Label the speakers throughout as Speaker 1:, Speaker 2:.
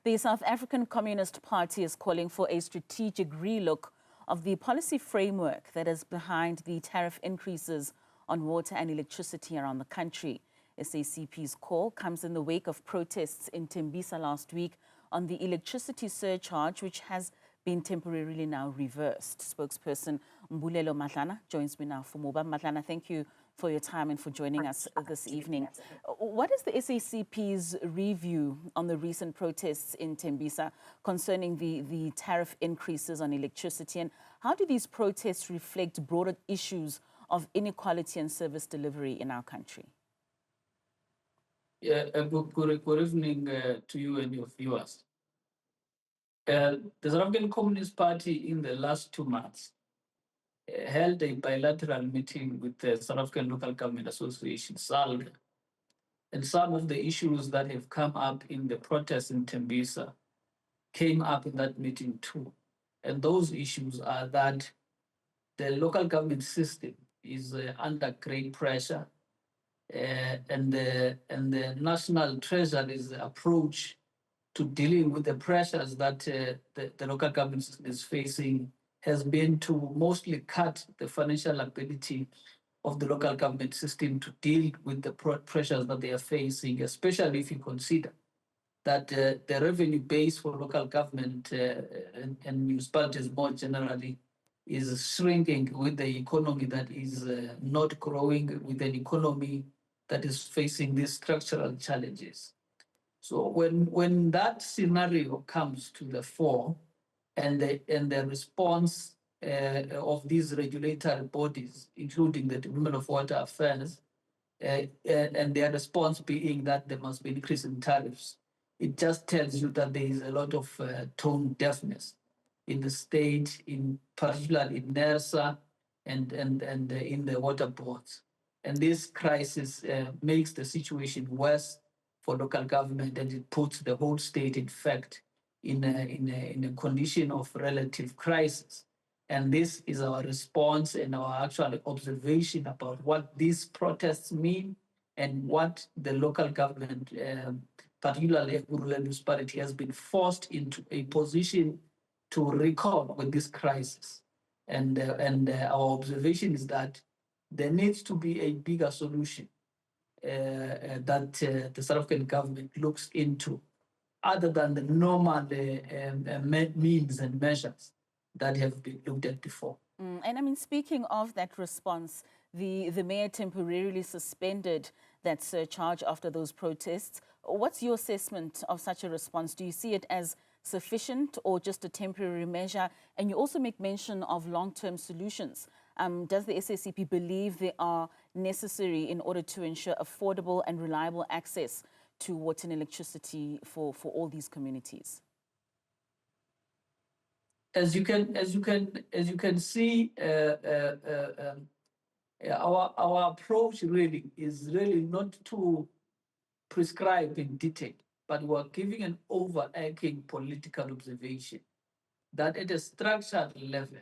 Speaker 1: The South African Communist Party is calling for a strategic relook of the policy framework that is behind the tariff increases on water and electricity around the country. SACP's call comes in the wake of protests in Tembisa last week on the electricity surcharge, which has been temporarily now reversed. Spokesperson Mbulelo Mandlana joins me now for more. Mandlana, thank you for your time and for joining us this evening. What is the SACP's review on the recent protests in Tembisa concerning the tariff increases on electricity, and how do these protests reflect broader issues of inequality and service delivery in our country?
Speaker 2: Yeah, good evening to you and your viewers. The South African Communist Party in the last 2 months held a bilateral meeting with the South African Local Government Association, SALG, and some of the issues that have come up in the protests in Tembisa came up in that meeting too. And those issues are that the local government system is under great pressure, and the National Treasury's approach to dealing with the pressures that the local government system is facing has been to mostly cut the financial ability of the local government system to deal with the pressures that they are facing, especially if you consider that the revenue base for local government and municipalities more generally is shrinking with the economy that is not growing, with an economy that is facing these structural challenges. So when that scenario comes to the fore, and the response of these regulatory bodies, including the Department of Water Affairs, and their response being that there must be an increase in tariffs, it just tells you that there is a lot of tone deafness in the state, in particular in NERSA and in the water boards. And this crisis makes the situation worse for local government, and it puts the whole state, in fact, in a condition of relative crisis. And this is our response and our actual observation about what these protests mean and what the local government, particularly Ekurhuleni Municipality, has been forced into a position to record with this crisis. And our observation is that there needs to be a bigger solution that the South African government looks into, other than the normal means and measures that have been looked at before.
Speaker 1: And I mean, speaking of that response, the mayor temporarily suspended that surcharge after those protests. What's your assessment of such a response? Do you see it as sufficient or just a temporary measure? And you also make mention of long-term solutions. Does the SACP believe they are necessary in order to ensure affordable and reliable access to water and electricity for all these communities?
Speaker 2: As you can see, our approach really is not to prescribe in detail, but we're giving an overarching political observation that at a structural level,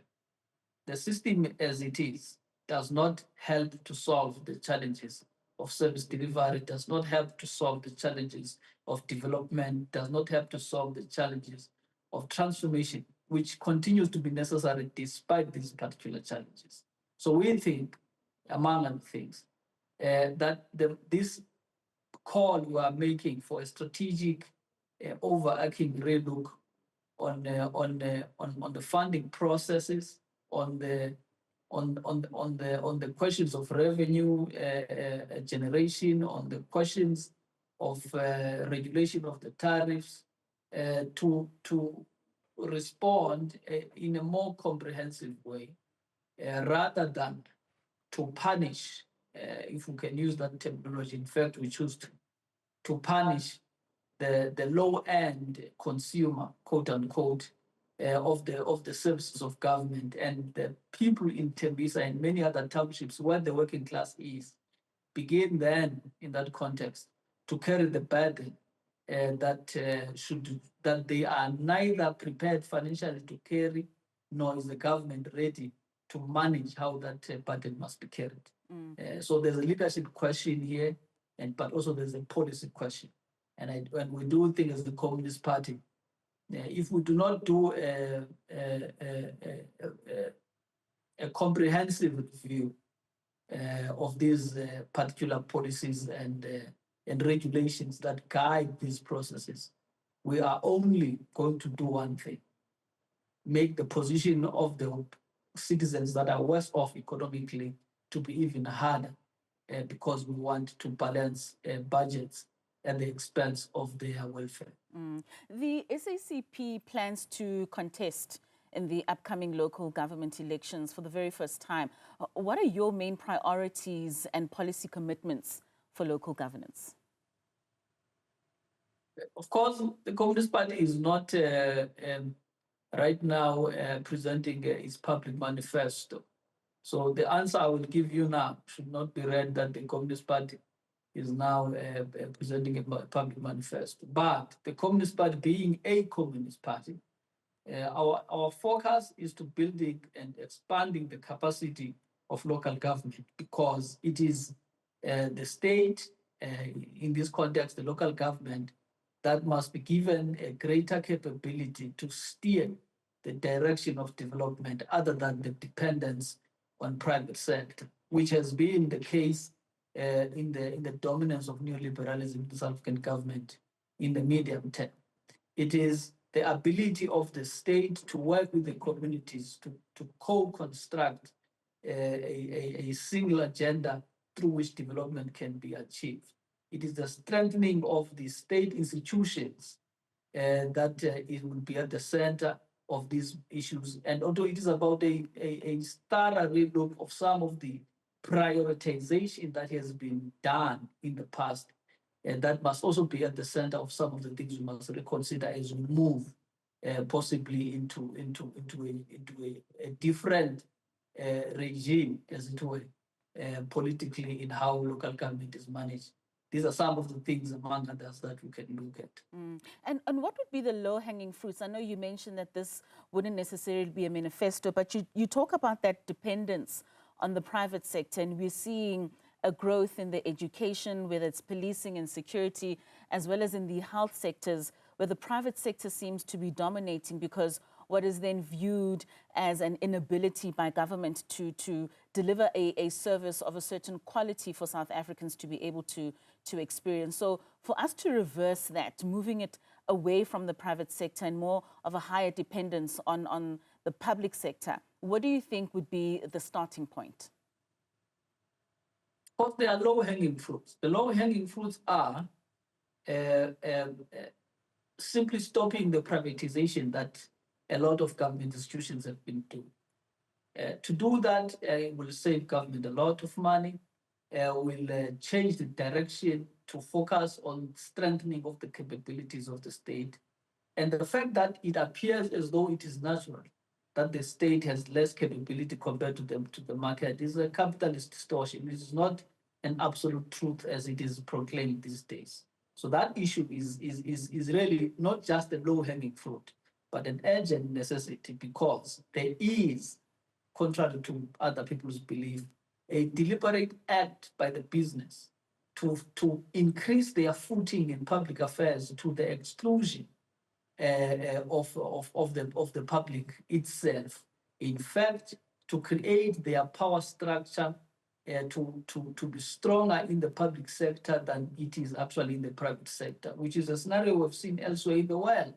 Speaker 2: the system as it is does not help to solve the challenges of service delivery, does not help to solve the challenges of development, does not help to solve the challenges of transformation, which continues to be necessary despite these particular challenges. So we think, among other things, that this call we are making for a strategic overarching relook on the funding processes, on the questions of revenue generation, on the questions of regulation of the tariffs, to respond in a more comprehensive way, rather than to punish, if we can use that terminology. In fact, we choose to punish the low-end consumer, quote unquote, of the services of government, and the people in Tembisa and many other townships where the working class is, begin then in that context to carry the burden that they are neither prepared financially to carry, nor is the government ready to manage how that burden must be carried. So there's a leadership question here, but also there's a policy question. And we do think as the Communist Party if we do not do a comprehensive review of these particular policies and regulations that guide these processes, we are only going to do one thing: make the position of the citizens that are worse off economically to be even harder, because we want to balance budgets at the expense of their welfare.
Speaker 1: The SACP plans to contest in the upcoming local government elections for the very first time. What are your main priorities and policy commitments for local governance?
Speaker 2: Of course, the Communist Party is not right now presenting its public manifesto. So the answer I will give you now should not be read that the Communist Party is now presenting a public manifesto. But the Communist Party, being a communist party, our focus is to building and expanding the capacity of local government, because it is the state, in this context, the local government, that must be given a greater capability to steer the direction of development other than the dependence on private sector, which has been the case in the dominance of neoliberalism in the South African government in the medium term. It is the ability of the state to work with the communities to co-construct a single agenda through which development can be achieved. It is the strengthening of the state institutions that it will be at the center of these issues. And although it is about a thorough relook of some of the prioritization that has been done in the past, and that must also be at the center of some of the things we must reconsider as we move possibly into a different regime, as it were, politically, in how local government is managed. These are some of the things, among others, that we can look at.
Speaker 1: And what would be the low-hanging fruits? I know you mentioned that this wouldn't necessarily be a manifesto, but you talk about that dependence on the private sector, and we're seeing a growth in the education, whether it's policing and security, as well as in the health sectors, where the private sector seems to be dominating because what is then viewed as an inability by government to deliver a service of a certain quality for South Africans to be able to experience. So for us to reverse that, moving it away from the private sector and more of a higher dependence on the public sector, what do you think would be the starting point?
Speaker 2: Of course, there are low-hanging fruits. The low-hanging fruits are simply stopping the privatization that a lot of government institutions have been doing. To do that will save government a lot of money, will change the direction to focus on strengthening of the capabilities of the state. And the fact that it appears as though it is natural that the state has less capability compared to the market is a capitalist distortion. It is not an absolute truth as it is proclaimed these days. So that issue is really not just a low-hanging fruit, but an urgent necessity, because there is, contrary to other people's belief, a deliberate act by the business to increase their footing in public affairs to the exclusion of the public itself. In fact, to create their power structure to be stronger in the public sector than it is actually in the private sector, which is a scenario we've seen elsewhere in the world.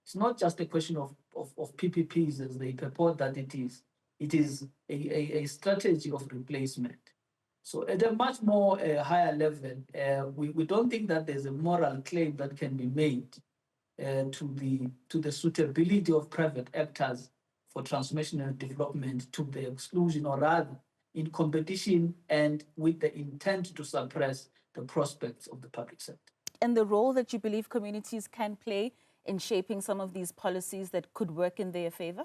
Speaker 2: It's not just a question of PPPs as they purport that it is. It is a strategy of replacement. So at a much more higher level, we don't think that there's a moral claim that can be made to the suitability of private actors for transformation and development to the exclusion, or rather in competition and with the intent to suppress the prospects of the public sector.
Speaker 1: And the role that you believe communities can play in shaping some of these policies that could work in their favor?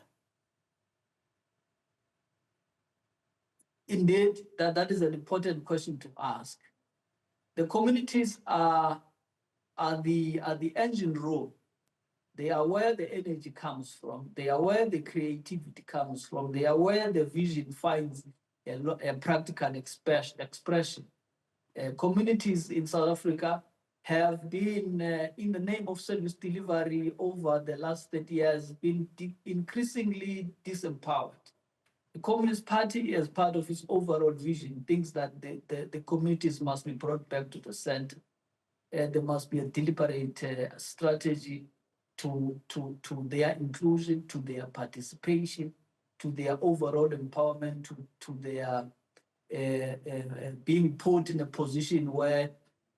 Speaker 2: Indeed, that is an important question to ask. The communities are the engine room. They are where the energy comes from. They are where the creativity comes from. They are where the vision finds a practical expression. Communities in South Africa have been, in the name of service delivery over the last 30 years, been increasingly disempowered. The Communist Party, as part of its overall vision, thinks that the communities must be brought back to the center. There must be a deliberate strategy to their inclusion, to their participation, to their overall empowerment, to their being put in a position where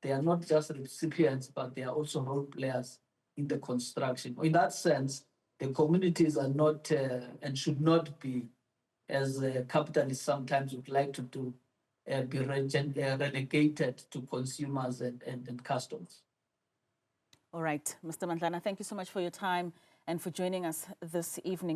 Speaker 2: they are not just recipients, but they are also role players in the construction. In that sense, the communities are not and should not be, as capitalists sometimes would like to do, be relegated to consumers and customers.
Speaker 1: All right, Mr. Mandlana, thank you so much for your time and for joining us this evening.